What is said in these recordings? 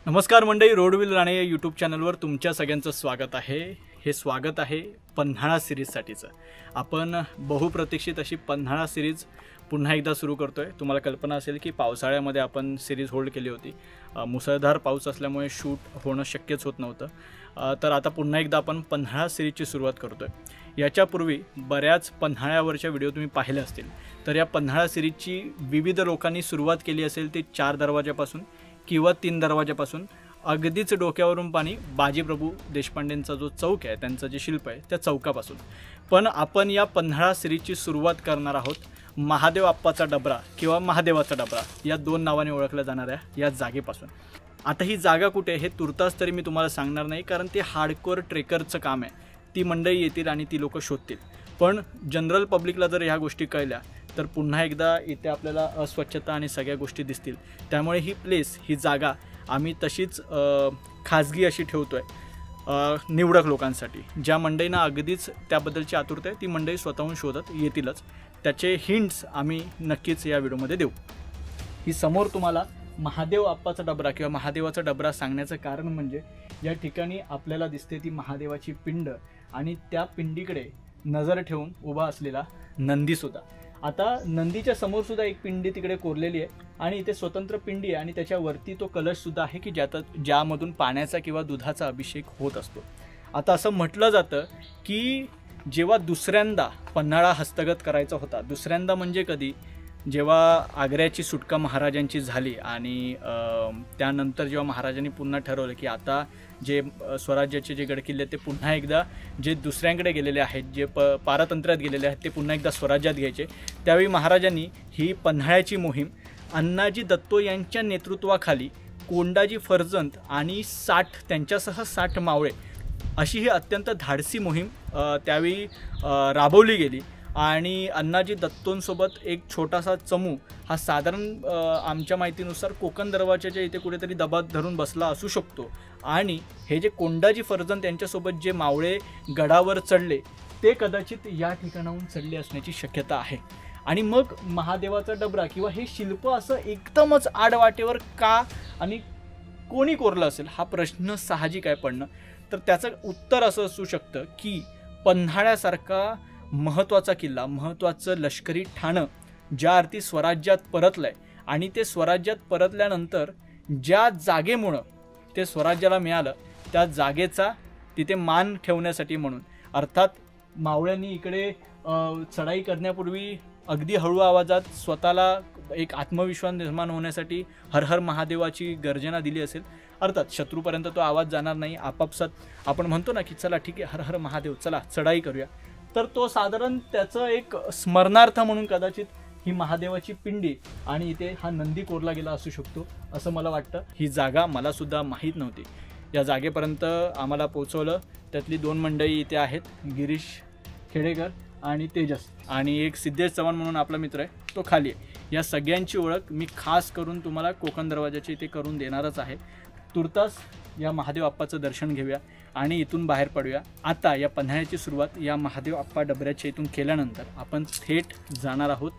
नमस्कार मंडळी, रोडविल राणे या यूट्यूब चॅनलवर तुमच्या सगळ्यांचं स्वागत आहे। हे स्वागत आहे पन्हाळा सिरीजसाठीचं। आपण बहुप्रतीक्षित अशी पन्हाळा सिरीज पुन्हा एकदा सुरू करतोय। तुम्हाला कल्पना असेल की पावसाळ्यामध्ये आपण सिरीज होल्ड केली होती, मुसळधार पाऊस असल्यामुळे शूट होणं शक्यच होत नव्हतं। तर आता पुन्हा एकदा आपण पन्हाळा सिरीजची सुरुवात करतोय। याच्यापूर्वी बऱ्याच पन्हाळ्यावरच्या व्हिडिओ तुम्ही पाहिले असतील, तर या पन्हाळा सिरीजची विविध लोकांनी सुरुवात केली असेल ते 4 दरवाजापासून किंवा 3 दरवाजापासून अगदीच डोक्यावरून पाणी बाजीप्रभू देशपांडेंचा जो चौक आहे, त्यांचं जे शिल्प आहे त्या चौकापासून। पण आपण या पन्हाळा सिरीजची सुरुवात करणार आहोत महादेव आप्पाचा डबरा किंवा महादेवाचा डबरा या 2 नावाने ओळखल्या जाणाऱ्या या जागेपासून। आता ही जागा कुठे हे तुर्तास तरी मी तुम्हाला सांगणार नाही, कारण ते हार्डकोर ट्रेकरचं काम आहे। ती मंडळी येतील आणि ती लोक शोधतील, पण जनरल पब्लिकला जर ह्या गोष्टी कळल्या तर पुन्हा एकदा इथे आपल्याला अस्वच्छता आणि सगळ्या गोष्टी दिसतील। त्यामुळे ही प्लेस, ही जागा आम्ही तशीच खाजगी अशी ठेवतोय निवडक लोकांसाठी। ज्या मंडळींना अगदीच त्याबद्दलची आतुरता आहे ती मंडळी स्वतःहून शोधत येतीलच। त्याचे हिंट्स आम्ही नक्कीच या व्हिडिओमध्ये देऊ। ही समोर तुम्हाला महादेव आप्पाचा डबरा किंवा महादेवाचा डबरा सांगण्याचं कारण म्हणजे या ठिकाणी आपल्याला दिसते ती महादेवाची पिंड आणि त्या पिंडीकडे नजर ठेवून उभा असलेला नंदीसुद्धा। आता नंदीच्या समोर सुद्धा एक पिंडी तिकडे कोरलेली आहे आणि इथे स्वतंत्र पिंडी आहे आणि त्याच्यावरती तो कलशसुद्धा आहे की ज्यामधून पाण्याचा किंवा दुधाचा अभिषेक होत असतो। आता असं म्हटलं जातं की जेव्हा दुसऱ्यांदा पन्हाळा हस्तगत करायचा होता, दुसऱ्यांदा म्हणजे कधी, जेव्हा आग्र्याची सुटका महाराजांची झाली आणि त्यानंतर जेव्हा महाराजांनी पुन्हा ठरवलं की आता जे स्वराज्याचे जे गडकिल्ले ते पुन्हा एकदा जे दुसऱ्यांकडे गेलेले आहेत, जे पारतंत्र्यात गेलेले आहेत ते पुन्हा एकदा स्वराज्यात घ्यायचे, त्यावेळी महाराजांनी ही पन्हाळ्याची मोहीम अण्णाजी दत्तो यांच्या नेतृत्वाखाली कोंडाजी फर्जंद आणि त्यांच्यासह 60 मावळे अशी ही अत्यंत धाडसी मोहीम त्यावेळी राबवली गेली। आणि अण्णाजी दत्तोंसोबत एक छोटासा चमू हा साधारण आमच्या माहितीनुसार कोकण दरवाजाच्या इथे कुठेतरी दबात धरून बसला असू शकतो। आणि हे जे कोंडाजी फर्जंद यांच्यासोबत जे मावळे गडावर चढले ते कदाचित या ठिकाणाहून चढले असण्याची शक्यता आहे। आणि मग महादेवाचा डबरा किंवा हे शिल्प असं एकदमच आडवाटेवर का आणि कोणी कोरलं असेल हा प्रश्न साहजिक आहे पडणं। तर त्याचं उत्तर असं असू शकतं की पन्हाळ्यासारखा महत्त्वाचा किल्ला, महत्त्वाचं लष्करी ठाणं ज्या अर्थी स्वराज्यात परतलंय आणि ते स्वराज्यात परतल्यानंतर ज्या जागेमुळं ते स्वराज्याला मिळालं त्या जागेचा तिथे मान ठेवण्यासाठी म्हणून, अर्थात मावळ्यांनी इकडे चढाई करण्यापूर्वी अगदी हळू आवाजात स्वतःला एक आत्मविश्वास निर्माण होण्यासाठी हर हर महादेवाची गर्जना दिली असेल। अर्थात शत्रूपर्यंत तो आवाज जाणार नाही, आपापसात आपण म्हणतो ना की चला ठीक आहे हर हर महादेव, चला चढाई करूया, तर तो साधारण त्याचं एक स्मरणार्थ म्हणून कदाचित ही महादेवाची पिंडी आणि इथे हा नंदी कोरला गेला असू शकतो असं मला वाटतं। ही जागा मला सुद्धा माहीत नव्हती। या जागेपर्यंत आम्हाला पोहोचवलं त्यातली 2 मंडळी इथे आहेत, गिरीश खेडेकर आणि तेजस, आणि एक सिद्धेश चव्हाण म्हणून आपला मित्र आहे तो खाली आहे। या सगळ्यांची ओळख मी खास करून तुम्हाला कोकण दरवाजाची इथे करून देणारच आहे। तुर्तास या महादेव आप्पाचं दर्शन घेऊया आणि इथून बाहेर पडूया। आता या पन्हाळ्याची सुरुवात या महादेव आप्पा डबऱ्याच्या इथून केल्यानंतर आपण थेट जाणार आहोत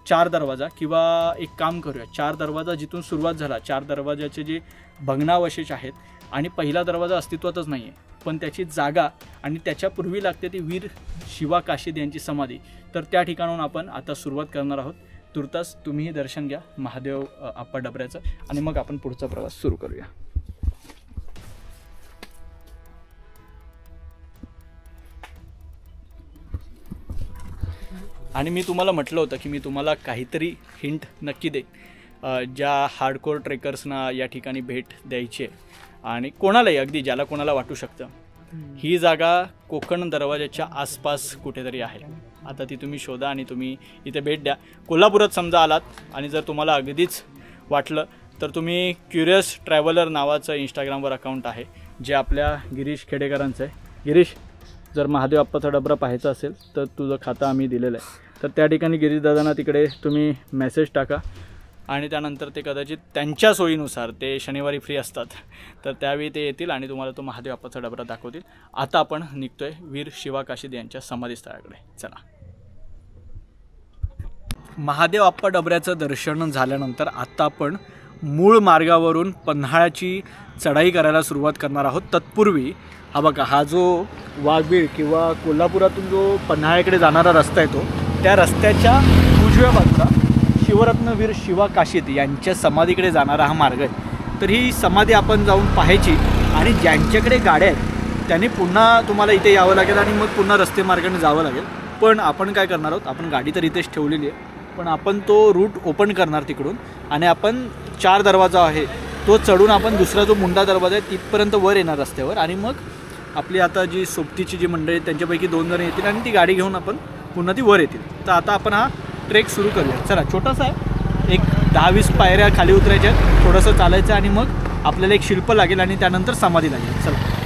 4 दरवाजा, किंवा एक काम करूया 4 दरवाजा जिथून सुरुवात झाला, 4 दरवाजाचे जे भग्नावशेष आहेत आणि पहिला दरवाजा अस्तित्वातच नाही आहे पण त्याची जागा आणि त्याच्यापूर्वी लागते ती वीर शिवा काशीद यांची समाधी, तर त्या ठिकाणाहून आपण आता सुरुवात करणार आहोत। तुर्तास तुम्हीही दर्शन घ्या महादेव आप्पा डबऱ्याचं आणि मग आपण पुढचा प्रवास सुरू करूया। आणि मी तुम्हाला म्हटलं होतं की मी तुम्हाला काहीतरी हिंट नक्की देईन ज्या हार्डकोर ट्रेकर्सना या ठिकाणी भेट द्यायची आहे आणि कोणालाही, अगदी ज्याला कोणाला वाटू शकतं ही जागा कोकण दरवाजाच्या आसपास कुठेतरी आहे। आता ती तुम्ही शोधा आणि तुम्ही इथे भेट द्या। कोल्हापुरात समजा आलात आणि जर तुम्हाला अगदीच वाटलं तर तुम्ही क्युरियस ट्रॅव्हलर नावाचं इंस्टाग्रामवर अकाउंट आहे जे आपल्या गिरीश खेडेकरांचं आहे। गिरीश, जर महादेव आप्पाचा डबरा पाहायचा असेल तर तुझं खातं आम्ही दिलेलं आहे, तर त्या ठिकाणी गिरीशदादांना तिकडे तुम्ही मेसेज टाका आणि त्यानंतर ते कदाचित त्यांच्या सोयीनुसार, ते शनिवारी फ्री असतात तर त्यावेळी ते येतील आणि तुम्हाला तो महादेव आप्पाचा डबरा दाखवतील। आता आपण निघतोय वीर शिवा काशीद यांच्या समाधीस्थळाकडे, चला। महादेव आप्पा डबऱ्याचं दर्शन झाल्यानंतर आता आपण मूळ मार्गावरून पन्हाळ्याची चढाई करायला सुरुवात करणार आहोत. तत्पूर्वी हा बघा, हा जो वाघबीळ किंवा कोल्हापुरातून जो पन्हाळ्याकडे जाणारा रस्ता आहे त्या रस्त्याच्या उजव्या बाजूला शिवरत्नवीर शिवा काशीद यांच्या समाधीकडे जाणारा हा मार्ग आहे. तर ही समाधी आपण जाऊन पाहायची आणि ज्यांच्याकडे गाड्या आहेत त्यांनी पुन्हा तुम्हाला इथे यावं लागेल आणि मग पुन्हा रस्ते मार्गाने जावं लागेल. पण आपण काय करणार आहोत, आपण गाडी तर इथेच ठेवलेली आहे, पण आपण तो रूट ओपन करणार तिकडून आणि आपण 4 दरवाजा आहे तो चढून आपण दुसरा जो मुंडा दरवाजा आहे तिथपर्यंत वर येणार रस्त्यावर. आणि मग आपली आता जी सोबतीची जी मंडळी आहेत त्यांच्यापैकी 2 जण येतील आणि ती गाडी घेऊन आपण पुन्हा ती वर येतील. तर आता आपण हा ट्रेक सुरू करूया. चला, छोटासा आहे, एक 10-20 पायऱ्या खाली उतरायच्या, थोडंसं चालायचं आणि मग आपल्याला एक शिल्प लागेल आणि त्यानंतर समाधी लागेल. चला.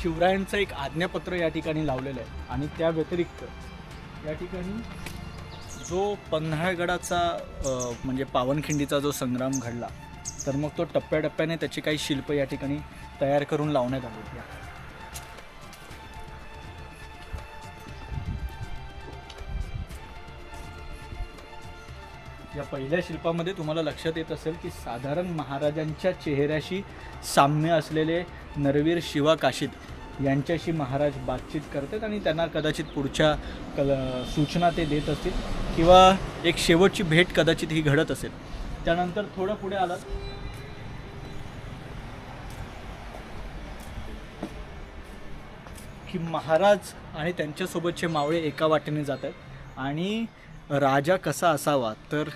शिवरायांचं एक आज्ञापत्र या ठिकाणी लावलेलं आहे आणि त्या व्यतिरिक्त या ठिकाणी जो पन्हाळगडाचा म्हणजे पावनखिंडीचा जो संग्राम घडला तर मग तो टप्प्याटप्प्याने त्याची काही शिल्प या ठिकाणी तयार करून लावण्यात आली. या पहिल्या शिल्पामध्ये तुम्हाला लक्षात येत असेल की साधारण महाराजांच्या चेहऱ्याशी साम्य असलेले नरवीर शिवा काशीद यांच्याशी महाराज बातचीत करतात आणि त्यांना कदाचित पुढच्या सूचना ते देत असतील किंवा एक शेवटची भेट कदाचित ही घडत असेल. त्यानंतर थोडं पुढे आलात की महाराज आणि त्यांच्यासोबतचे मावळे एका वाटेने जात आहेत आणि राजा कसा असावा तर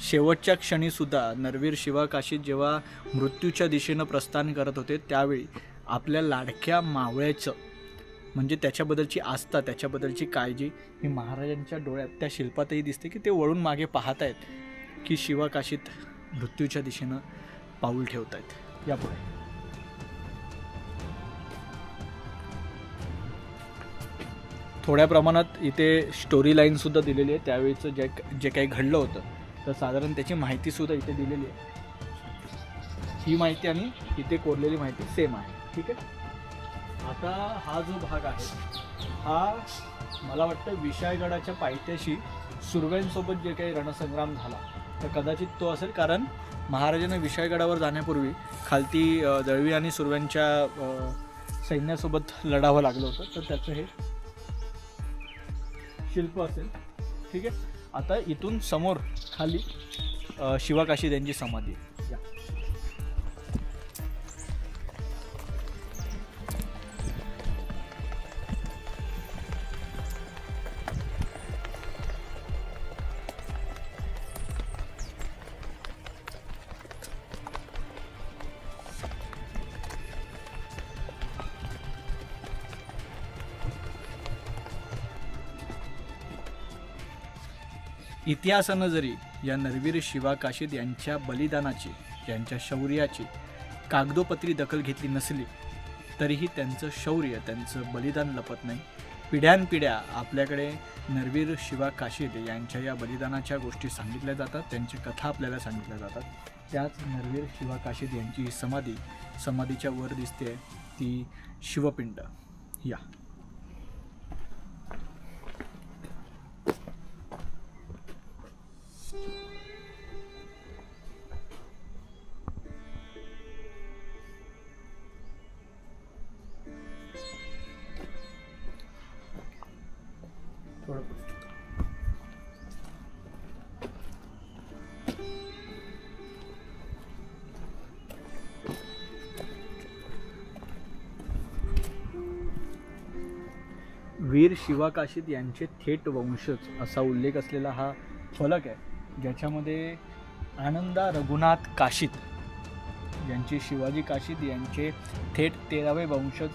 शेवटच्या क्षणीसुद्धा नरवीर शिवा काशीद जेव्हा मृत्यूच्या दिशेनं प्रस्थान करत होते त्यावेळी आपल्या लाडक्या मावळ्याचं म्हणजे त्याच्याबद्दलची आस्था, त्याच्याबद्दलची काळजी ही महाराजांच्या डोळ्यात त्या शिल्पातही दिसते की ते वळून मागे पाहत आहेत की शिवा काशीद मृत्यूच्या दिशेनं पाऊल ठेवत आहेत. यापुढे थोड्या प्रमाणात इथे स्टोरी लाईनसुद्धा दिलेली आहे. त्यावेळीचं जे काही घडलं होतं तर साधारण त्याची माहितीसुद्धा इथे दिलेली आहे. ही माहिती आणि इथे कोरलेली माहिती सेम आहे. ठीक आहे. आता हा जो भाग आहे हा मला वाटतं विशाळगडाच्या पायथ्याशी सुरव्यांसोबत जे काही रणसंग्राम झाला तर कदाचित तो असेल, कारण महाराजांना विशाळगडावर जाण्यापूर्वी खालती दळवी आणि सुरव्यांच्या सैन्यासोबत लढावं लागलं होतं तर त्याचं हे शिल्प असेल. ठीक आहे. आता इथून समोर खाली शिवा काशीद यांची समाधी आहे. इतिहासानं जरी या नरवीर शिवा काशीद यांच्या बलिदानाची, यांच्या शौर्याची कागदोपत्री दखल घेतली नसली तरीही त्यांचं शौर्य, त्यांचं बलिदान लपत नाही. पिढ्यानपिढ्या आपल्याकडे नरवीर शिवा काशीद यांच्या या बलिदानाच्या गोष्टी सांगितल्या जातात, त्यांची कथा आपल्याला सांगितल्या जातात. त्याच नरवीर शिवा काशीद यांची समाधीच्या वर दिसते ती शिवपिंड. या वीर शिवा काशीद यांचे थेट वंशज असा उल्लेख असलेला हा फलक आहे, ज्याच्यामध्ये आनंदा रघुनाथ काशीद यांची शिवाजी काशीद यांचे थेट 13वे वंशज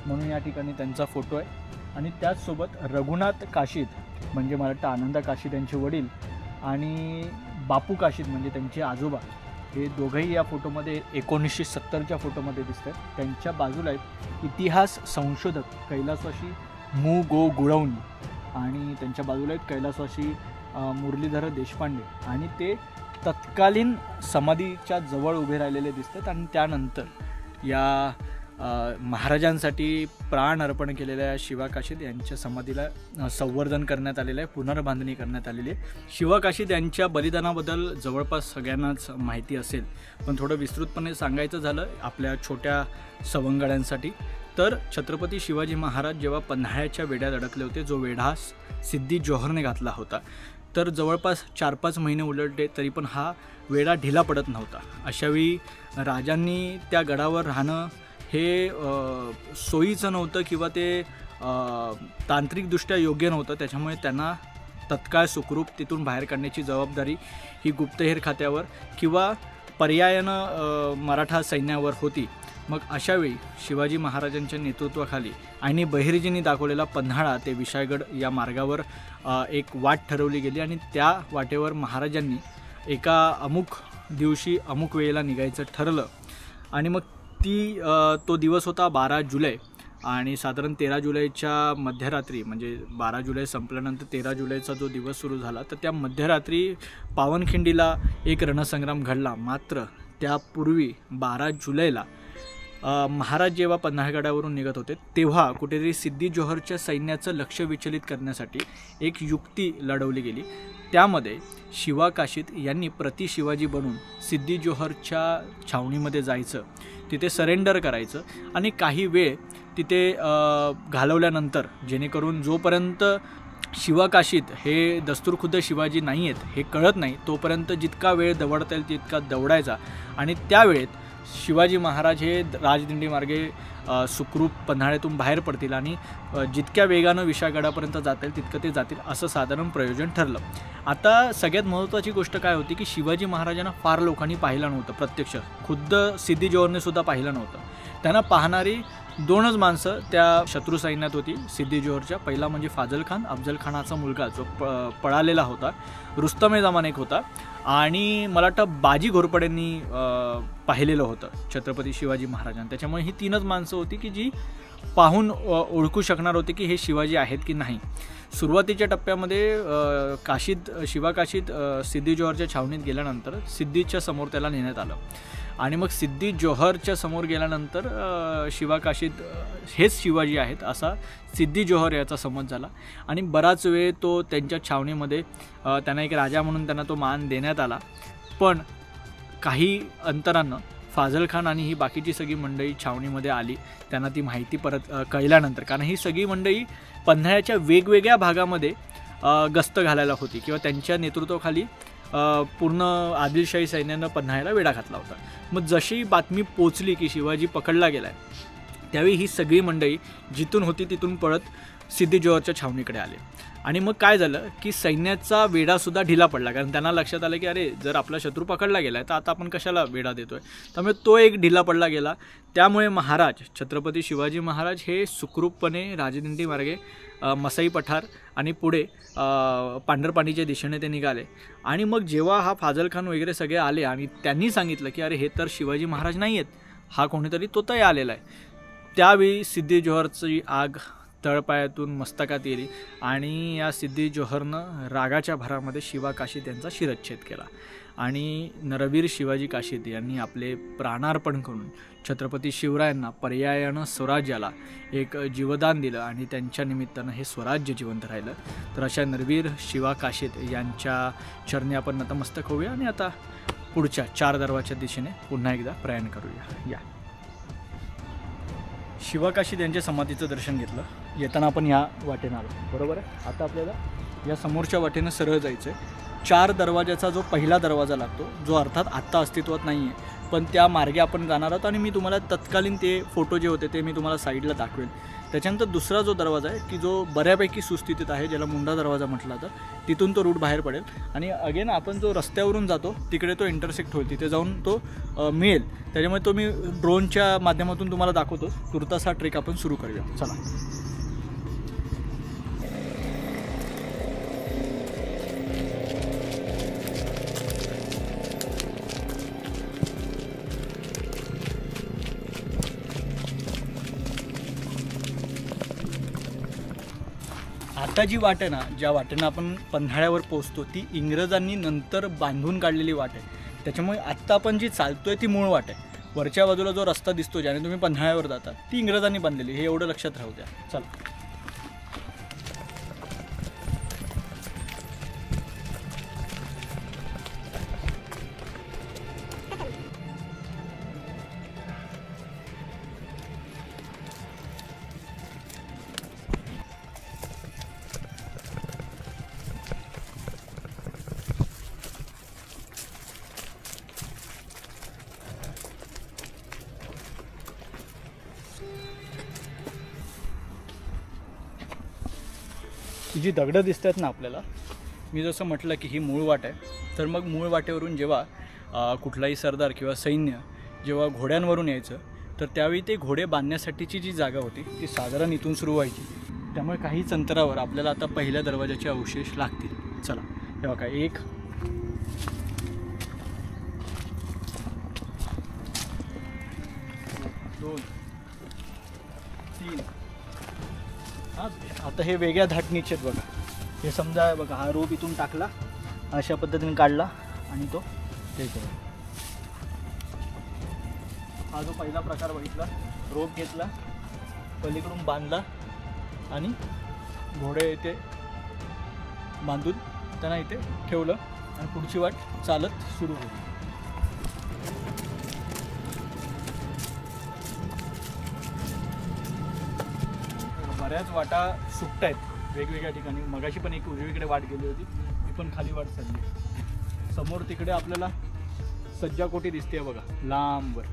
म्हणून या ठिकाणी त्यांचा फोटो आहे. आणि त्याचसोबत रघुनाथ काशीद म्हणजे मला वाटतं आनंद काशीद यांचे वडील आणि बापू काशीद म्हणजे त्यांचे आजोबा हे दोघंही या फोटोमध्ये 1970च्या फोटोमध्ये दिसत आहेत. त्यांच्या बाजूला आहेत इतिहास संशोधक कैलासवासी मु गो गुळवणी आणि त्यांच्या बाजूला आहेत कैलासवासी मुरलीधर देशपांडे आणि ते तत्कालीन समाधीच्या जवळ उभे राहिलेले दिसतात. आणि त्यानंतर या महाराजांसाठी प्राण अर्पण केलेल्या शिवा काशीद यांच्या समाधीला संवर्धन करण्यात आलेलं आहे, पुनर्बांधणी करण्यात आलेली आहे. शिवा काशीद यांच्या बलिदानाबद्दल जवळपास सगळ्यांनाच माहिती असेल, पण थोडं विस्तृतपणे सांगायचं झालं आपल्या छोट्या सवंगड्यांसाठी तर छत्रपती शिवाजी महाराज जेव्हा पन्हाळ्याच्या वेढ्यात अडकले होते, जो वेढा सिद्धी जोहरने घातला होता, तर जवळपास 4-5 महिने उलटले तरी पण हा वेढा ढिला पडत नव्हता. अशावेळी राजांनी त्या गडावर राहणं हे सोयीचं नव्हतं किंवा ते तांत्रिकदृष्ट्या योग्य नव्हतं. त्याच्यामुळे त्यांना तत्काळ सुखरूप तिथून बाहेर काढण्याची जबाबदारी ही गुप्तहेर खात्यावर किंवा पर्यायानं मराठा सैन्यावर होती. मग अशावेळी शिवाजी महाराजांच्या नेतृत्वाखाली आणि बहिर्जींनी दाखवलेला पन्हाळा ते विशाळगड या मार्गावर एक वाट ठरवली गेली आणि त्या वाटेवर महाराजांनी एका अमुक दिवशी अमुक वेळेला निघायचं ठरलं. आणि मग तो दिवस होता 12 जुलै आणि साधारण 13 जुलैच्या मध्यरात्री म्हणजे 12 जुलै संपल्यानंतर 13 जुलैचा जो दिवस सुरू झाला तर त्या मध्यरात्री पावनखिंडीला एक रणसंग्राम घडला. मात्र त्यापूर्वी 12 जुलैला महाराज जेव्हा पन्हाळगडावरून निघत होते तेव्हा कुठेतरी सिद्धी जोहरच्या सैन्याचं लक्ष विचलित करण्यासाठी एक युक्ती लढवली गेली. त्यामध्ये शिवा काशीद यांनी प्रति शिवाजी बनून सिद्धी जोहरच्या छावणीमध्ये जायचं, तिथे सरेंडर करायचं आणि काही वेळ तिथे घालवल्यानंतर जेणेकरून जोपर्यंत शिवा काशीद हे दस्तूरखुद्द शिवाजी नाही आहेत हे कळत नाही तोपर्यंत जितका वेळ दवडता येईल तितका दवडायचा आणि त्यावेळेत शिवाजी महाराज हे राजदिंडी मार्गे सुखरूप पन्हाळ्यातून बाहेर पडतील आणि जितक्या वेगानं विशाळगडापर्यंत जाता येईल तितकं ते जातील असं साधारण प्रयोजन ठरलं. आता सगळ्यात महत्त्वाची गोष्ट काय होती की शिवाजी महाराजांना फार लोकांनी पाहिलं नव्हतं, प्रत्यक्ष खुद्द सिद्धी जोहरने सुद्धा पाहिलं नव्हतं. त्यांना पाहणारी 2च माणसं त्या शत्रू सैन्यात होती सिद्धी जोहरच्या. पहिला म्हणजे फाजल खान, अफजल खानाचा मुलगा जो पळालेला होता, रुस्तमे जमान एक होता आणि मला वाटतं बाजी घोरपडेंनी पाहिलेलं होतं छत्रपती शिवाजी महाराजांना. त्याच्यामुळे ही 3च माणसं होती की जी पाहून ओळखू शकणार होते की हे शिवाजी आहेत की नाही. सुरुवातीच्या टप्प्यामध्ये शिवा काशीद सिद्धी जोहरच्या छावणीत गेल्यानंतर सिद्धीच्या समोर त्याला नेण्यात आलं आणि मग सिद्धी जोहरच्या समोर गेल्यानंतर शिवा काशीद हेच शिवाजी आहेत असा सिद्धी जोहर याचा समज झाला आणि बराच वेळ तो त्यांच्या छावणीमध्ये त्यांना एक राजा म्हणून त्यांना तो मान देण्यात आला. पण काही अंतरानं फाजल खान आणि ही बाकीची सगळी मंडळी छावणीमध्ये आली. त्यांना ती माहिती परत कळल्यानंतर, कारण ही सगळी मंडळी पन्हाळ्याच्या वेगवेगळ्या भागामध्ये गस्त घालायला होती किंवा त्यांच्या नेतृत्वाखाली पूर्ण आदिलशाही सैन्यानं पन्हाळ्याला वेढा घातला होता. मग जशी बातमी पोचली की शिवाजी पकडला गेला आहे त्यावेळी ही सगळी मंडळी जिथून होती तिथून पळत सिद्धी जोहरच्या छावणीकडे आले. आणि मग काय झालं की सैन्याचा वेढासुद्धा ढिला पडला, कारण त्यांना लक्षात आलं की अरे जर आपला शत्रू पकडला गेला आहे तर आता आपण कशाला वेढा देतोय. त्यामुळे तो एक ढिला पडला गेला. त्यामुळे महाराज छत्रपती शिवाजी महाराज हे सुखरूपपणे राजदिंडी मार्गे मसाई पठार आणि पुढे पांढरपाणीच्या दिशेने ते निघाले. आणि मग जेव्हा हा फाजल खान वगैरे सगळे आले आणि त्यांनी सांगितलं की अरे हे तर शिवाजी महाराज नाही आहेत, हा कोणीतरी तोताही आलेला आहे, त्यावेळी सिद्धी जोहरची आग तळपायातून मस्तकात येली आणि या सिद्धी जोहरनं रागाच्या भरामध्ये शिवा काशीद यांचा शिरच्छेद केला. आणि नरवीर शिवाजी काशीद यांनी आपले प्राणार्पण करून छत्रपती शिवरायांना पर्यायानं स्वराज्याला एक जीवदान दिलं आणि त्यांच्या निमित्तानं हे स्वराज्य जिवंत राहिलं. तर अशा नरवीर शिवा काशीद यांच्या चरणी आपण नतमस्तक होऊया आणि आता पुढच्या 4 दरवाजाच्या दिशेने पुन्हा एकदा प्रयाण करूया. या शिवा काशीद यांच्या समाधीचं दर्शन घेतलं. येताना आपण या वाटेनं आलो, बरोबर आहे. आता आपल्याला या समोरच्या वाटेनं सरळ जायचं आहे. 4 दरवाजाचा जो पहिला दरवाजा लागतो, जो अर्थात आत्ता अस्तित्वात नाही आहे, पण त्या मार्गे आपण जाणार आहोत आणि मी तुम्हाला तत्कालीन ते फोटो जे होते ते मी तुम्हाला साईडला दाखवेल. त्याच्यानंतर दुसरा जो दरवाजा आहे की जो बऱ्यापैकी सुस्थितीत आहे, ज्याला मुंडा दरवाजा म्हटला जातं, तिथून तो रूट बाहेर पडेल आणि अगेन आपण जो रस्त्यावरून जातो तिकडे तो इंटरसेक्ट होईल, तिथे जाऊन तो मिळेल. त्याच्यामुळे तो मी ड्रोनच्या माध्यमातून तुम्हाला दाखवतो. तुर्तास हा ट्रेक आपण सुरू करूया. चला. आता जी वाट आहे ना, ज्या वाटेनं आपण पन्हाळ्यावर पोहोचतो ती इंग्रजांनी नंतर बांधून काढलेली वाट आहे. त्याच्यामुळे आत्ता आपण जी चालतोय ती मूळ वाट आहे. वरच्या बाजूला जो रस्ता दिसतो ज्याने तुम्ही पन्हाळ्यावर जाता ती इंग्रजांनी बांधलेली, हे एवढं लक्षात राहू द्या. चला. जी दगडं दिसत आहेत ना आपल्याला, मी जसं म्हटलं की ही मूळ वाट आहे. तर मग मूळ वाटेवरून जेव्हा कुठलाही सरदार किंवा सैन्य जेव्हा घोड्यांवरून यायचं तर त्यावेळी ते घोडे बांधण्यासाठीची जी जागा होती ती साधारण इथून सुरू व्हायची. त्यामुळे काहीच अंतरावर आपल्याला आता पहिल्या दरवाजाचे अवशेष लागतील. चला, हे बघा, 1 2 3. आता हे वेगळ्या धाटणीचे आहेत बघा. हे समजा बघा, हा रोप इथून टाकला, अशा पद्धतीने काढला आणि तो हे केला. हा जो पहिला प्रकार बघितला, रोप घेतला, पलीकडून बांधला आणि घोडे इथे बांधून त्यांना इथे ठेवलं आणि पुढची वाट चालत सुरू होती. बऱ्याच वाटा सुट्ट आहेत वेगवेगळ्या ठिकाणी. मगाशी पण एक उजवीकडे वाट गेली होती, ती पण खाली वाट चालली. समोर तिकडे आपल्याला सज्जाकोटी दिसते बघा, लांबवर.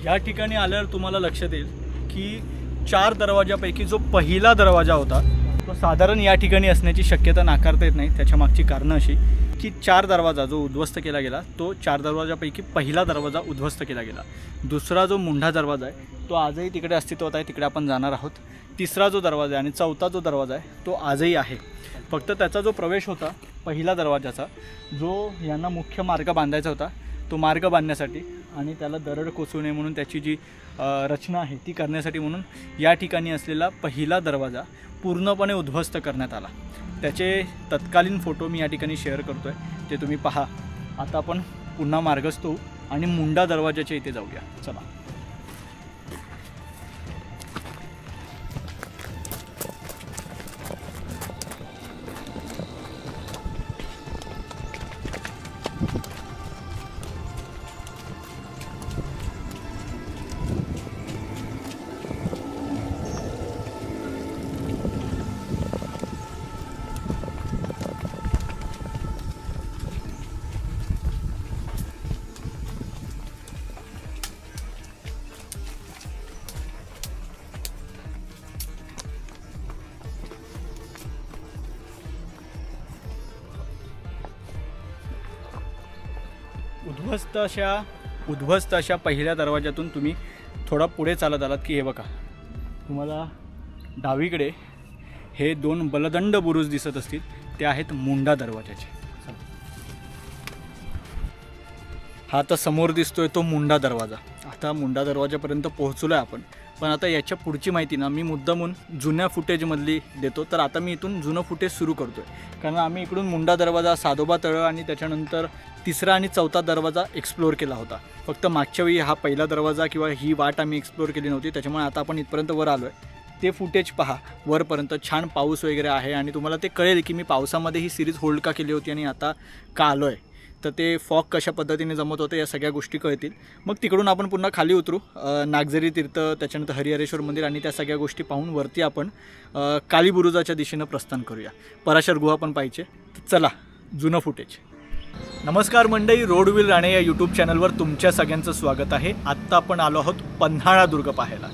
या ठिकाणी आल्यावर तुम्हाला लक्षात येईल की 4 दरवाजापैकी जो पहिला दरवाजा होता तो साधारण या ठिकाणी असण्याची शक्यता नाकारता येत नाही. त्याच्या मागची कारणं अशी की 4 दरवाजा जो उद्ध्वस्त केला गेला तो 4 दरवाजापैकी पहिला दरवाजा उद्ध्वस्त केला गेला. दुसरा जो मुंढा दरवाजा आहे तो आजही तिकडे अस्तित्वात आहे, तिकडे आपण जाणार आहोत. तिसरा जो दरवाजा आहे आणि चौथा जो दरवाजा आहे तो आजही आहे. फक्त त्याचा जो प्रवेश होता पहिला दरवाजाचा, जो यांना मुख्य मार्ग बांधायचा होता, तो मार्ग बांधण्यासाठी आणि त्याला दरड कोसळू नये म्हणून त्याची जी रचना आहे ती करण्यासाठी म्हणून या ठिकाणी असलेला पहिला दरवाजा पूर्णपणे उद्ध्वस्त करण्यात आला. त्याचे तत्कालीन फोटो मी या ठिकाणी शेअर करतो आहे, ते तुम्ही पहा. आता आपण पुन्हा मार्गस्थ होऊ आणि मुंडा दरवाजाच्या इथे जाऊया. चला. उद्ध्वस्त अशा पहिल्या दरवाजातून तुम्ही थोडा पुढे चालत आलात की हे बघा, तुम्हाला डावीकडे हे 2 बलदंड बुरुज दिसत असतील, ते आहेत मुंडा दरवाजाचे. हा आता समोर दिसतोय तो मुंडा दरवाजा. आता मुंडा दरवाजापर्यंत पोहोचलो आहे आपण. पण आता याच्या पुढची माहिती ना मी मुद्दामून जुन्या फुटेजमधली देतो. तर आता मी इथून जुनं फुटेज सुरू करतो आहे, कारण आम्ही इकडून मुंडा दरवाजा, साधोबा तळं आणि त्याच्यानंतर तिसरा आणि चौथा दरवाजा एक्सप्लोअर केला होता. फक्त मागच्या वेळी हा पहिला दरवाजा किंवा ही वाट आम्ही एक्सप्लोअर केली नव्हती. त्याच्यामुळे आता आपण इथपर्यंत वर आलो आहे. ते फुटेज पहा वरपर्यंत. छान पाऊस वगैरे आहे आणि तुम्हाला ते कळेल की मी पावसामध्ये ही सिरीज होल्ड का केली होती आणि आता का आलो आहे. तर ते फॉग कशा पद्धतीने जमत होतं या सगळ्या गोष्टी कळतील. मग तिकडून आपण पुन्हा खाली उतरू, नागझरी तीर्थ, त्याच्यानंतर हरिहरेश्वर मंदिर आणि त्या सगळ्या गोष्टी पाहून वरती आपण कालीबुरुजाच्या दिशेनं प्रस्थान करूया. पराशर गुहा पण पाहिजे. चला जुनं फुटेज. नमस्कार मंडळी, रोड विल राणे या यूट्यूब चॅनलवर तुमच्या सगळ्यांचं स्वागत आहे. आत्ता आपण आलो आहोत पन्हाळा दुर्ग पाहायला.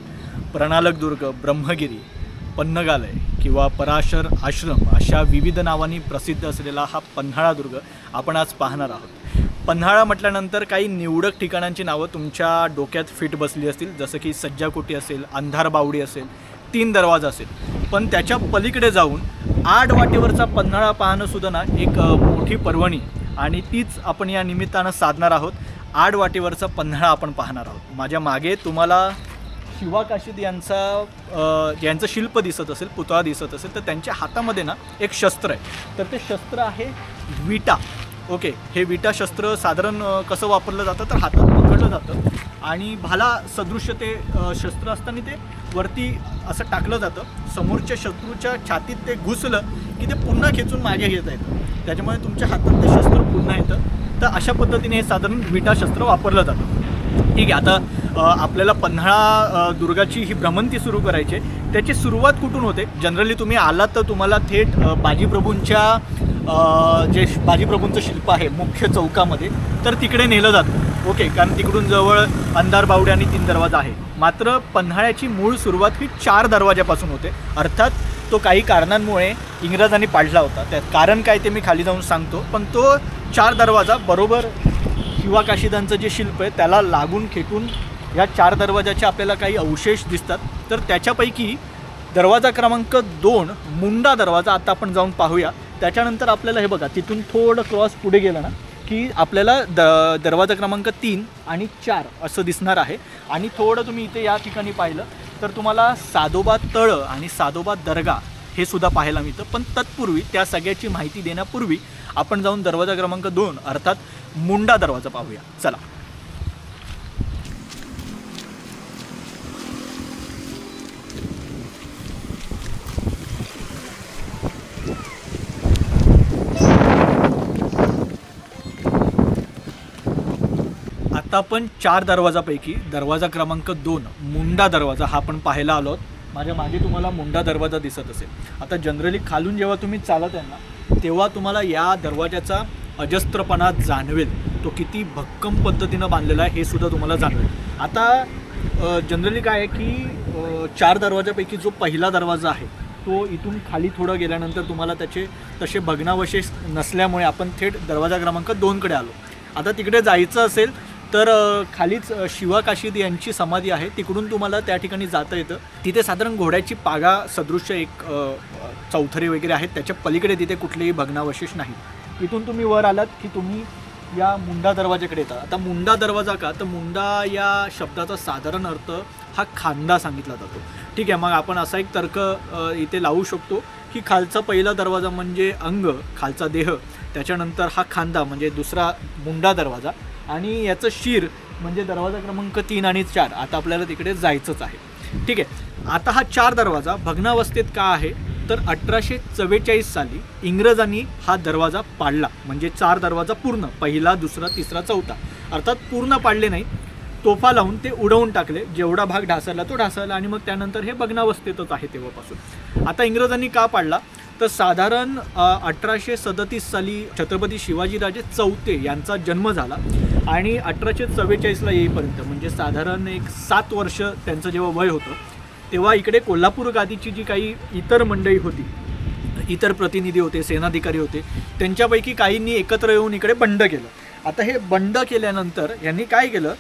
प्रणालक दुर्ग, ब्रह्मगिरी, पन्नगालय किंवा पराशर आश्रम अशा विविध नावांनी प्रसिद्ध असलेला हा पन्हाळा दुर्ग आपण आज पाहणार आहोत. पन्हाळा म्हटल्यानंतर काही निवडक ठिकाणांची नावं तुमच्या डोक्यात फिट बसली असतील, जसं की सज्जाकोटी असेल, अंधार बावडी असेल, 3 दरवाजा असेल. पण त्याच्या पलीकडे जाऊन 8 वाटेवरचा पन्हाळा पाहणं सुद्धा ना एक मोठी पर्वणी, आणि तीच आपण या निमित्तानं साधणार आहोत. 8 वाटेवरचा पन्हाळा आपण पाहणार आहोत. माझ्या मागे तुम्हाला शिवा काशीद यांचं शिल्प दिसत असेल, पुतळा दिसत असेल, तर त्यांच्या हातामध्ये ना एक शस्त्र आहे. तर ते शस्त्र आहे विटा. ओके, हे विटा शस्त्र साधारण कसं वापरलं जातं तर हातात पकडलं जातं आणि भाला सदृश्य ते शस्त्र असताना ते वरती असं टाकलं जातं. समोरच्या शत्रूच्या छातीत ते घुसलं की ते पुन्हा खेचून मागे घेता येतं. त्याच्यामुळे तुमच्या हातात ते शस्त्र पुन्हा येतं. तर अशा पद्धतीने हे साधारण विटा शस्त्र वापरलं जातं. ठीक आहे, आता आपल्याला पन्हाळा दुर्गाची ही भ्रमंती सुरू करायची आहे. त्याची सुरुवात कुठून होते? जनरली तुम्ही आलात तर तुम्हाला थेट बाजीप्रभूंचं शिल्प आहे मुख्य चौकामध्ये, तर तिकडे नेलं जातं. ओके, कारण तिकडून जवळ अंधार बावडी आणि 3 दरवाजा आहे. मात्र पन्हाळ्याची मूळ सुरुवात ही 4 दरवाजापासून होते. अर्थात तो काही कारणांमुळे इंग्रजांनी पाडला होता. त्यात कारण काय ते मी खाली जाऊन सांगतो. पण तो 4 दरवाजा बरोबर शिवा काशीदांचं जे शिल्प आहे त्याला लागून खेटून या 4 दरवाजाचे आपल्याला काही अवशेष दिसतात. तर त्याच्यापैकी दरवाजा क्रमांक 2 मुंडा दरवाजा आता आपण जाऊन पाहूया. त्याच्यानंतर आपल्याला हे बघा, तिथून थोडं क्रॉस पुढे गेलं ना की आपल्याला दरवाजा क्रमांक 3 आणि 4 असं दिसणार आहे. आणि थोडं तुम्ही इथे या ठिकाणी पाहिलं तर तुम्हाला साधोबा तळं आणि साधोबा दर्गा हे सुद्धा पाहायला मिळतं. पण तत्पूर्वी त्या सगळ्याची माहिती देण्यापूर्वी आपण जाऊन दरवाजा क्रमांक 2 अर्थात मुंडा दरवाजा पाहूया. चला. आता आपण 4 दरवाजापैकी दरवाजा क्रमांक 2 मुंडा दरवाजा हा आपण पाहायला आलो. माझ्या मागे तुम्हाला मुंडा दरवाजा दिसत असेल. आता जनरली खालून जेव्हा तुम्ही चालत आहे ना तेव्हा तुम्हाला या दरवाजाचा अजस्त्रपणा जाणवेल. तो किती भक्कम पद्धतीनं बांधलेला आहे हे सुद्धा तुम्हाला जाणवेल. आता जनरली काय आहे की 4 दरवाजापैकी जो पहिला दरवाजा आहे तो इथून खाली थोडं गेल्यानंतर तुम्हाला त्याचे तसे भग्नावशेष नसल्यामुळे आपण थेट दरवाजा क्रमांक 2कडे आलो. आता तिकडे जायचं असेल तर खालीच शिवा काशीद यांची समाधी आहे. तिकडून तुम्हाला त्या ठिकाणी जाता येतं. तिथे साधारण घोड्याची पागा सदृश्य एक चौथरे वगैरे आहेत. त्याच्या पलीकडे तिथे कुठलेही भग्नावशेष नाही. इथून तुम्ही वर आलात की तुम्ही या मुंडा दरवाजाकडे येतात. आता मुंडा दरवाजा का, तर मुंडा या शब्दाचा साधारण अर्थ हा खांदा सांगितला जातो. ठीक आहे, मग आपण असा एक तर्क इथे लावू शकतो की खालचा पहिला दरवाजा म्हणजे अंग, खालचा देह, त्याच्यानंतर हा खांदा म्हणजे दुसरा मुंडा दरवाजा, आणि याचं शिर म्हणजे दरवाजा क्रमांक 3 आणि 4. आता आपल्याला तिकडे जायचंच आहे. ठीक आहे, आता हा 4 दरवाजा भग्नावस्थेत का आहे तर 1844 साली इंग्रजांनी हा दरवाजा पाडला. म्हणजे 4 दरवाजा पूर्ण, पहिला, दुसरा, तिसरा, चौथा, अर्थात पूर्ण पाडले नाही, तोफा लावून ते उडवून टाकले. जेवढा भाग ढासळला तो ढासळला आणि मग त्यानंतर हे भग्नावस्थेतच आहे तेव्हापासून. आता इंग्रजांनी का पाडला तर साधारण 1837 साली छत्रपती शिवाजीराजे चौथे यांचा जन्म झाला आणि 1844ला येईपर्यंत म्हणजे साधारण एक 7 वर्ष त्यांचं जेव्हा वय होतं तेव्हा इकडे कोल्हापूर गादीची जी काही इतर मंडळी होती, इतर प्रतिनिधी होते, सेनाधिकारी होते, त्यांच्यापैकी काहींनी एकत्र येऊन इकडे बंड केलं. आता हे बंड केल्यानंतर यांनी काय केलं,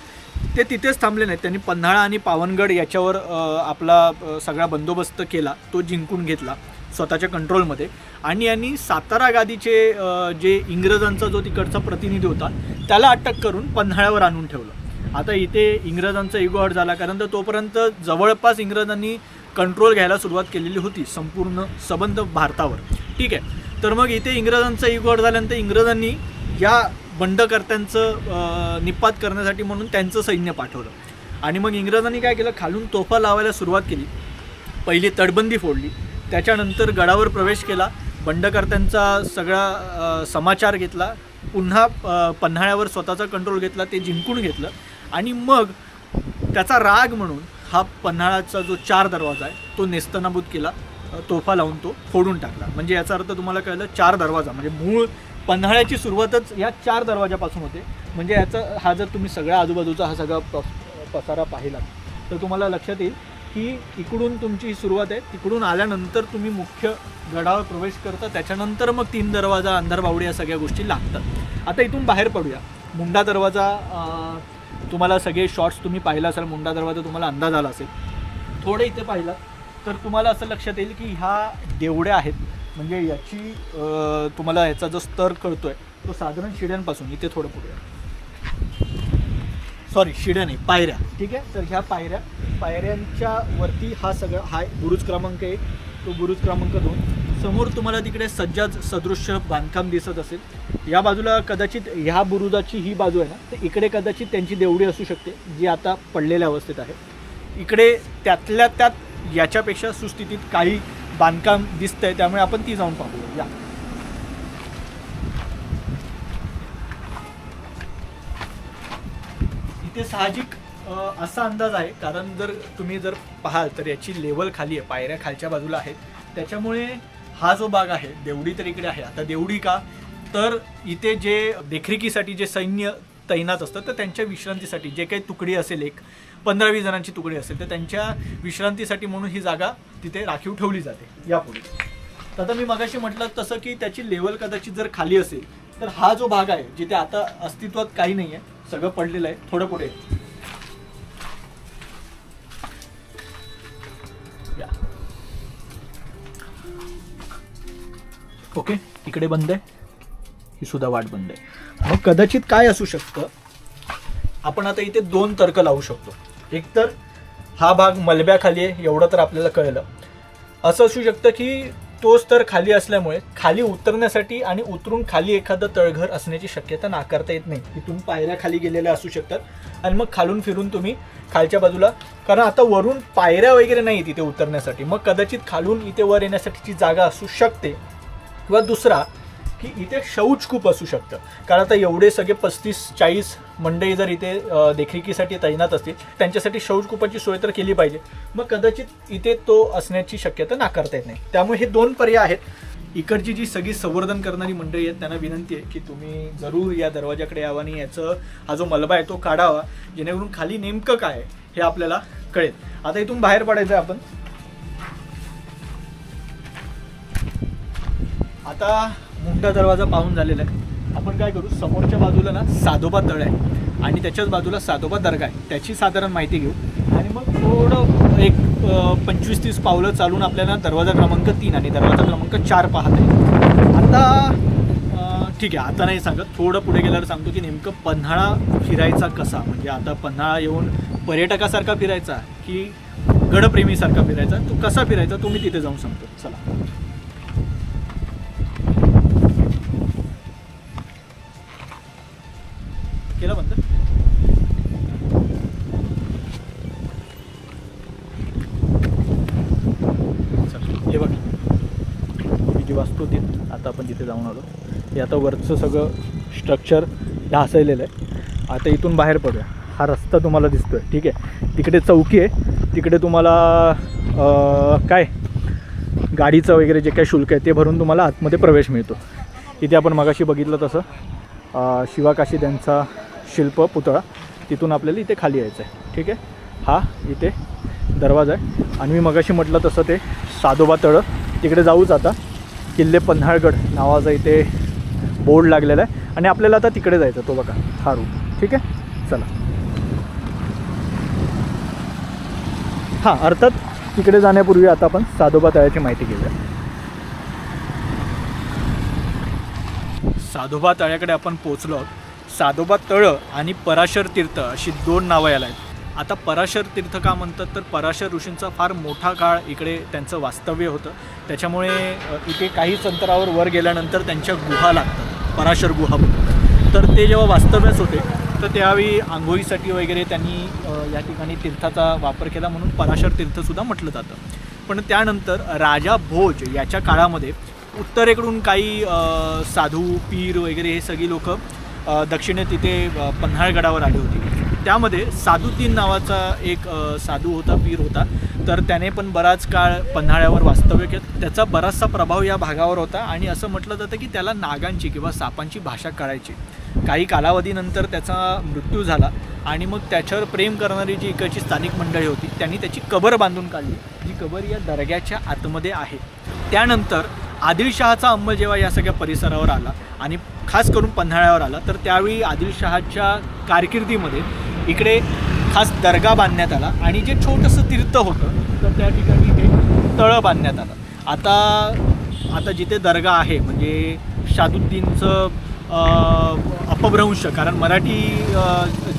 ते तिथेच थांबले नाहीत. त्यांनी पन्हाळा आणि पावनगड याच्यावर आपला सगळा बंदोबस्त केला, तो जिंकून घेतला. स्वतःच्या कंट्रोलमध्ये आणि यांनी सातारा गादीचे जे इंग्रजांचा जो तिकडचा प्रतिनिधी होता त्याला अटक करून पन्हाळ्यावर आणून ठेवलं. आता इथे इंग्रजांचा इगो हर्ट झाला, कारण तर तोपर्यंत जवळपास इंग्रजांनी कंट्रोल घ्यायला सुरुवात केलेली होती संपूर्ण सबंध भारतावर. ठीक आहे, तर मग इथे इंग्रजांचा इगो हर्ट झाल्यानंतर इंग्रजांनी या बंडकर्त्यांचं निपात करण्यासाठी म्हणून त्यांचं सैन्य पाठवलं. आणि मग इंग्रजांनी काय केलं, खालून तोफा लावायला सुरुवात केली. पहिली तटबंदी फोडली, त्याच्यानंतर गडावर प्रवेश केला, बंडकर्त्यांचा सगळा समाचार घेतला, पुन्हा पन्हाळ्यावर स्वतःचा कंट्रोल घेतला, ते जिंकून घेतलं. आणि मग त्याचा राग म्हणून हा पन्हाळ्याचा जो 4 दरवाजा आहे तो नेस्तनाबूत केला, तोफा लावून तो फोडून टाकला. म्हणजे याचा अर्थ तुम्हाला कळलं, 4 दरवाजा म्हणजे मूळ पन्हाळ्याची सुरुवातच या 4 दरवाजापासून होते. म्हणजे याचा हा जर तुम्ही सगळ्या आजूबाजूचा हा सगळा पसारा पाहिला तर तुम्हाला लक्षात येईल की इकडून तुमची ही सुरुवात आहे, तिकडून आल्यानंतर तुम्ही मुख्य गडावर प्रवेश करता, त्याच्यानंतर मग 3 दरवाजा, अंधारबावडी या सगळ्या गोष्टी लागतात. आता इथून बाहेर पडूया. मुंडा दरवाजा तुम्हाला सगळे शॉट्स तुम्ही पाहिला असाल, मुंडा दरवाजा तुम्हाला अंदाज आला असेल. थोडे इथे पाहिला तर तुम्हाला असं लक्षात येईल की ह्या देवड्या आहेत. म्हणजे याची तुम्हाला याचा जो स्तर कळतो आहे तो साधारण शिड्यांपासून इथे थोडं पुढे, सॉरी शिड्या नाही, पायऱ्या. ठीक आहे, तर ह्या पायऱ्यांच्या वरती हा सगळा हा बुरुज क्रमांक 1, तो बुरुज क्रमांक 2. समोर तुम्हाला तिकडे सज्जाद सदृश्य बांधकाम दिसत असेल. या बाजूला कदाचित ह्या बुरुजाची ही बाजू आहे ना, तर इकडे कदाचित त्यांची देवडी असू शकते जी आता पडलेल्या अवस्थेत आहे. इकडे त्यातल्या त्यात याच्यापेक्षा सुस्थितीत काही बांधकाम दिसतंय, त्यामुळे आपण ती जाऊन पाहूया. या इथे साहजिक असा अंदाज आहे, कारण जर तुम्ही पाहाल तर याची लेवल खाली आहे, पायऱ्या खालच्या बाजूला आहेत, त्याच्यामुळे हा जो भाग आहे, देवडी तर इकडे आहे. आता देवडी का, तर इथे जे देखरेखीसाठी जे सैन्य तैनात असतं तर त्यांच्या विश्रांतीसाठी जे काही तुकडी असेल, एक 15-20 जणांची तुकडी असेल, तर त्यांच्या विश्रांतीसाठी म्हणून ही जागा तिथे राखीव ठेवली जाते. यापुढे आता मी मगाशी म्हटलं तसं की त्याची लेवल कदाचित जर खाली असेल तर हा जो भाग आहे जिथे आता अस्तित्वात काही नाही आहे, सगळं पडलेलं आहे. थोडं पुढे ओके, इकडे बंद आहे, ही सुद्धा वाट बंद आहे. मग कदाचित काय असू शकतं, आपण आता इथे 2 तर्क लावू शकतो. एक तर हा भाग मलब्याखाली आहे, एवढं तर आपल्याला कळलं. असं असू शकतं की तो स्तर खाली असल्यामुळे खाली उतरण्यासाठी आणि उतरून खाली एखादं तळघर असण्याची शक्यता नाकारता येत नाही. इथून पायऱ्या खाली गेलेल्या असू शकतात आणि मग खालून फिरून तुम्ही खालच्या बाजूला, कारण आता वरून पायऱ्या वगैरे नाही तिथे उतरण्यासाठी, मग कदाचित खालून इथे वर येण्यासाठीची जागा असू शकते. किंवा दुसरा की इथे शौचकूप असू शकतं, कारण आता एवढे सगळे 35-40 मंडळी जर इथे देखरेखीसाठी तैनात असतील, त्यांच्यासाठी शौचकूपाची सोय तर केली पाहिजे. मग कदाचित इथे तो असण्याची शक्यता नाकारता येत नाही. त्यामुळे हे 2 पर्याय आहेत. इकडची जी सगळी संवर्धन करणारी मंडळी आहेत त्यांना विनंती आहे की तुम्ही जरूर या दरवाजाकडे यावं आणि याचं हा जो मलबा आहे तो काढावा, जेणेकरून खाली नेमकं काय आहे हे आपल्याला कळेल. आता इथून बाहेर पडायचं आहे आपण. आता मुंडा दरवाजा पाहून झालेला आहे. आपण काय करू, समोरच्या बाजूला ना साधोबा तळ आहे आणि त्याच्याच बाजूला साधोबा दर्गा आहे, त्याची साधारण माहिती घेऊ आणि मग थोडं एक 25-30 पावलं चालून आपल्याला दरवाजा क्रमांक 3 आणि दरवाजा क्रमांक 4 पाहत आहे. आता ठीक आहे, आता नाही सांगत, थोडं पुढे गेल्यावर सांगतो की नेमकं पन्हाळा फिरायचा कसा, म्हणजे आता पन्हाळा येऊन पर्यटकासारखा फिरायचा की गडप्रेमीसारखा फिरायचा, तो कसा फिरायचा तो मी तिथे जाऊन सांगतो. चला केलं बंद. हे बघा ही जी वास्तू होती, आता आपण तिथे जाऊन आलो. हे आता वरचं सगळं स्ट्रक्चर हे हसलेलं आहे. आता इथून बाहेर पडूया. हा रस्ता तुम्हाला दिसतोय, ठीक आहे, तिकडे चौकी आहे, तिकडे तुम्हाला काय गाडीचं वगैरे जे काही शुल्क आहे ते भरून तुम्हाला आतमध्ये प्रवेश मिळतो. इथे आपण मगाशी बघितलं तसं शिवाकाशी त्यांचा शिल्प पुतळा, तिथून आपल्याला इथे खाली यायचं आहे. ठीक आहे, हा इथे दरवाजा आहे आणि मी मगाशी म्हटलं तसं ते साधोबा तळं तिकडे जाऊच. आता किल्ले पन्हाळगड नावाचा इथे बोर्ड लागलेला आहे आणि आपल्याला आता तिकडे जायचं, तो बघा हा रूट. ठीक आहे, चला. हां, अर्थात तिकडे जाण्यापूर्वी आता आपण साधोबा तळ्याची माहिती घेऊया. साधोबा तळ्याकडे आपण पोचलो आहोत। साधोबा तळं आणि पराशर तीर्थ अशी 2 नावं याला आहेत। आता पराशर तीर्थ का म्हणतात तर पराशर ऋषींचा फार मोठा काळ इकडे त्यांचं वास्तव्य होतं, त्याच्यामुळे इथे काहीच अंतरावर वर गेल्यानंतर त्यांच्या गुहा लागतात, पराशर गुहा म्हणतात। तर ते जेव्हा वास्तव्यास होते तर त्यावेळी आंघोळीसाठी वगैरे त्यांनी या ठिकाणी तीर्थाचा वापर केला, म्हणून पराशर तीर्थसुद्धा म्हटलं जातं। पण त्यानंतर राजा भोज याच्या काळामध्ये उत्तरेकडून काही साधू पीर वगैरे हे सगळी लोकं दक्षिणेत इथे पन्हाळगडावर आली होती। त्यामध्ये साधुद्दीन नावाचा एक साधू होता, पीर होता, तर त्याने पण बराच काळ पन्हाळ्यावर वास्तव्य केलं। त्याचा बराचसा प्रभाव या भागावर होता आणि असं म्हटलं जातं की त्याला नागांची किंवा सापांची भाषा कळायची। काही कालावधीनंतर त्याचा मृत्यू झाला आणि मग त्याच्यावर प्रेम करणारी जी इकडची स्थानिक मंडळी होती त्यांनी त्याची कबर बांधून काढली, जी कबर या दर्ग्याच्या आतमध्ये आहे। त्यानंतर आदिलशहाचा अंमल जेव्हा या सगळ्या परिसरावर आला आणि खास करून पन्हाळ्यावर आला, तर त्यावेळी आदिलशहाच्या कारकिर्दीमध्ये इकडे खास दर्गा बांधण्यात आला आणि जे छोटंसं तीर्थ होतं तर त्या ठिकाणी हे तळं बांधण्यात आलं। आता जिथे दर्गा आहे म्हणजे साधुद्दीनचं अपभ्रंश, कारण मराठी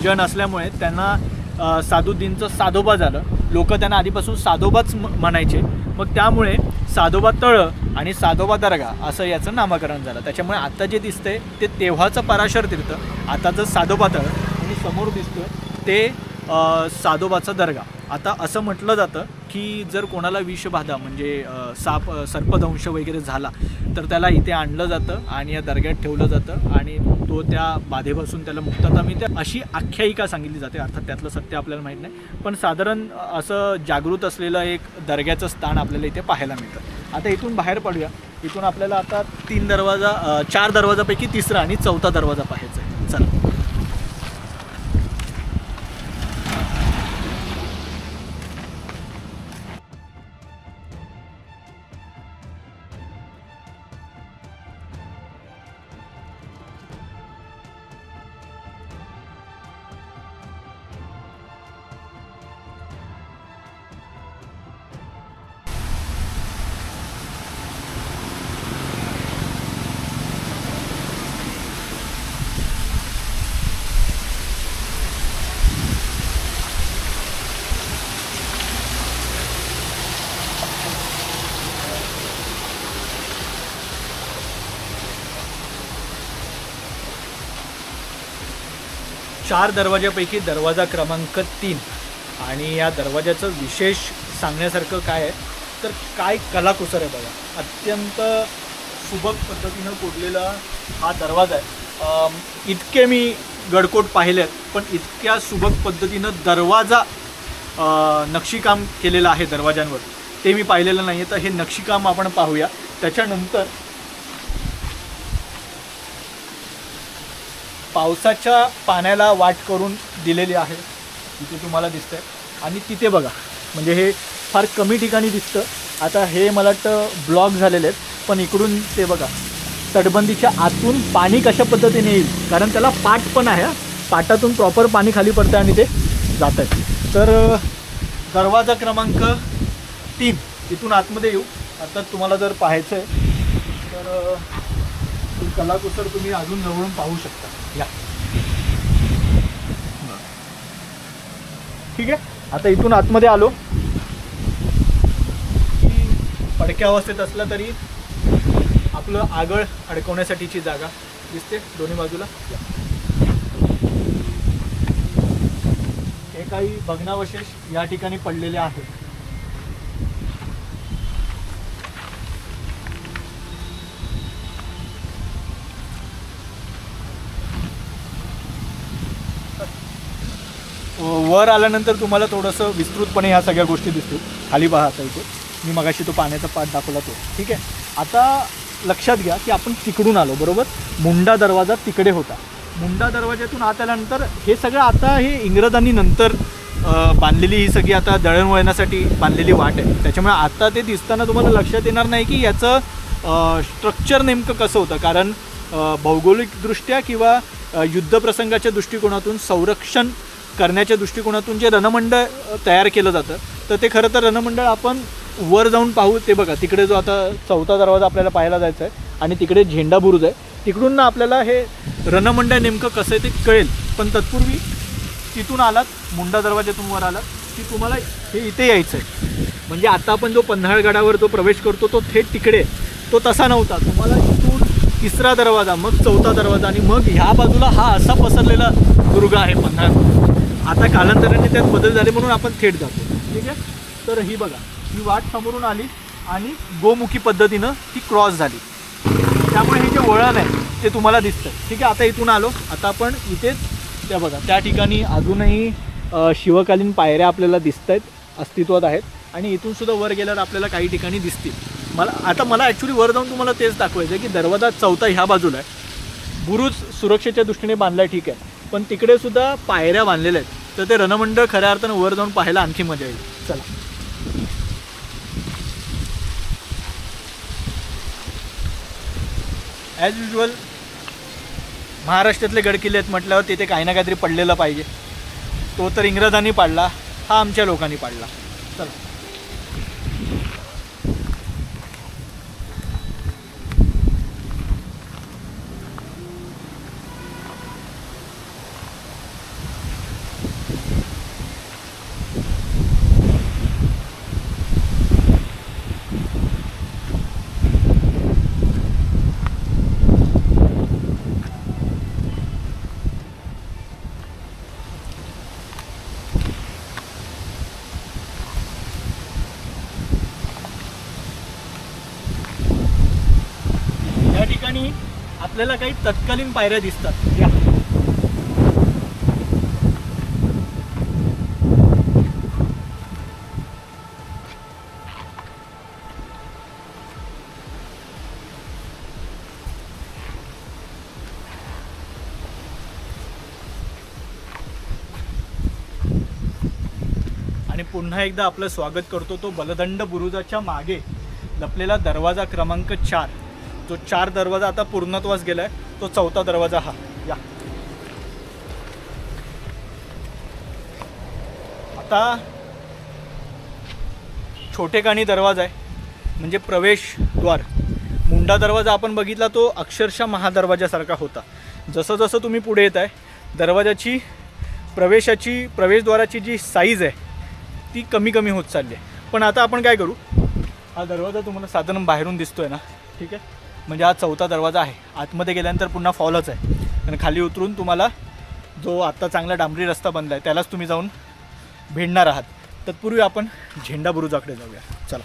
जन असल्यामुळे त्यांना साधुद्दीनचं साधोबा झालं, लोक त्यांना आधीपासून साधोबाच म्हणायचे, मग त्यामुळे साधोबा तळं आणि साधोबा दर्गा असं याचं नामकरण झालं। त्याच्यामुळे आता जे दिसतंय ते तेव्हाचं पराशर तीर्थ, आता जर साधोबा तळं आणि समोर दिसतोय ते साधोबाचा दर्गा। आता असं म्हटलं जातं की जर कोणाला विषबाधा म्हणजे सर्पदंश वगैरे झाला तर त्याला इथे आणलं जातं आणि या दर्ग्यात ठेवलं जातं आणि तो त्या बाधेपासून त्याला मुक्तता मिळते, अशी आख्यायिका सांगितली जाते। अर्थात त्यातलं सत्य आपल्याला माहीत नाही, पण साधारण असं जागृत असलेलं एक दर्ग्याचं स्थान आपल्याला इथे पाहायला मिळतं। आता इथून बाहेर पडूया। इथून आपल्याला आता 4 दरवाजापैकी तिसरा आणि चौथा दरवाजा पाहायचा आहे। चला। चार दरवाजापैकी दरवाजा क्रमांक 3 आणि या दरवाजाचं विशेष सांगण्यासारखं काय आहे तर काय कलाकुसर आहे बघा। अत्यंत सुबक पद्धतीनं कोरलेला हा दरवाजा आहे। इतके मी गडकोट पाहिलेत, पण इतक्या सुबक पद्धतीनं दरवाजा नक्षीकाम केलेलं आहे दरवाजांवर, ते मी पाहिलेलं नाही आहे। तर हे नक्षीकाम आपण पाहूया। त्याच्यानंतर पावसाच्या पाण्याला वाट करून दिलेली आहे, तिथे तुम्हाला दिसतंय। आणि तिथे बघा, म्हणजे हे फार कमी ठिकाणी दिसतं। आता हे मला वाटतं ब्लॉक झालेले आहेत, पण इकडून ते बघा तटबंदीच्या आतून पाणी कशा पद्धतीने येईल, कारण त्याला पाट पण आहे, पाटातून प्रॉपर पाणी खाली पडतं आणि ते जात आहे। तर दरवाजा क्रमांक 3 इथून आतमध्ये येऊ। आता तुम्हाला जर पाहायचं आहे तर कलाकुसर तुम्ही अजून जवळून पाहू शकता या। ठीक आहे, आता इथून आतमध्ये आलो की पडक्या अवस्थेत असला तरी आपलं आगळ अडकवण्यासाठीची जागा दिसते दोन्ही बाजूला। हे काही भग्नावशेष या ठिकाणी पडलेले आहेत। वर आल्यानंतर तुम्हाला थोडंसं विस्तृतपणे ह्या सगळ्या गोष्टी दिसतील। खाली पहा, आता इथे मी मगाशी तो पाण्याचा पाट दाखवला तो। ठीक आहे, आता लक्षात घ्या की आपण तिकडून आलो बरोबर, मुंडा दरवाजा तिकडे होता। मुंडा दरवाजातून आत आल्यानंतर हे सगळं आता हे इंग्रजांनी नंतर बांधलेली ही सगळी आता दळणवळणासाठी बांधलेली वाट आहे, त्याच्यामुळे आता ते दिसताना तुम्हाला लक्षात येणार नाही की याचं स्ट्रक्चर नेमकं कसं होतं, कारण भौगोलिकदृष्ट्या किंवा युद्धप्रसंगाच्या दृष्टिकोनातून संरक्षण करण्याच्या दृष्टिकोनातून जे रणमंडळ तयार केलं जातं तर ते खरं तर रणमंडळ आपण वर जाऊन पाहू। ते बघा तिकडे जो आता चौथा दरवाजा आपल्याला पाहायला जायचा आहे आणि तिकडे झेंडा बुरुज आहे, तिकडून ना आपल्याला हे रणमंडळ नेमकं कसं आहे ते कळेल. पण तत्पूर्वी तिथून आलात, मुंडा दरवाजातून वर आलात की तुम्हाला हे इथे यायचं आहे. म्हणजे आता आपण जो पन्हाळगडावर जो प्रवेश करतो तो थेट तिकडे, तो तसा नव्हता. तुम्हाला इथून 3रा दरवाजा, मग 4था दरवाजा आणि मग ह्या बाजूला हा असा पसरलेला दुर्ग आहे पन्हाळ. आता कालांतराने त्यात बदल झाले म्हणून आपण थेट जातो. ठीक आहे. तर ही बघा, ही वाट समोरून आली आणि गोमुखी पद्धतीनं ती क्रॉस झाली. त्यामुळे हे जे वळण आहे ते तुम्हाला दिसतं. ठीक आहे. आता इथून आलो, आता आपण इथेच त्या बघा त्या ठिकाणी अजूनही शिवकालीन पायऱ्या आपल्याला दिसत आहेत, अस्तित्वात आहेत. आणि इथून सुद्धा वर गेल्यावर आपल्याला काही ठिकाणी दिसतील. मला ॲक्च्युली वर जाऊन तुम्हाला तेच दाखवायचं आहे की दरवाजा 4था ह्या बाजूला आहे. बुरुज सुरक्षेच्या दृष्टीने बांधला आहे, ठीक आहे, पण तिकडे सुद्धा पायऱ्या बांधलेल्या आहेत. तर ते रणमंडळ खऱ्या अर्थानं वर जाऊन पाहायला आणखी मजा येईल. चला. ॲज युजल महाराष्ट्रातले गडकिल्ले आहेत म्हटल्यावर तिथे काही ना काहीतरी पडलेलं पाहिजे. तो तर इंग्रजांनी पाडला, हा आमच्या लोकांनी पाडला. चला. या ठिकाणी आपल्याला काही तत्कालीन पायऱ्या दिसतात. या आणि पुन्हा एकदा आपलं स्वागत करतो तो बलदंड बुरुजाच्या मागे लपलेला दरवाजा क्रमांक 4. जो 4 दरवाजा आता पूर्णत्वास गेलाय, तो 4था दरवाजा हा. या आता छोटेखानी दरवाजा आहे, म्हणजे प्रवेशद्वार. मुंडा दरवाजा आपण बघितला तो अक्षरशः महादरवाजासारखा होता. जसं जसं तुम्ही पुढे येत आहे, दरवाजाची प्रवेशद्वाराची जी साईज आहे ती कमी कमी होत चालली आहे. पण आता आपण काय करू, हा दरवाजा तुम्हाला साधारण बाहेरून दिसतोय ना, ठीक आहे, म्हणजे हा 4था दरवाजा आहे. आतमध्ये गेल्यानंतर पुन्हा फॉलच आहे, आणि खाली उतरून तुम्हाला जो आत्ता चांगला डांबरी रस्ता बनला आहे त्यालाच तुम्ही जाऊन भेटणार आहात. तत्पूर्वी आपण झेंडा बुरुजाकडे जाऊया. चला.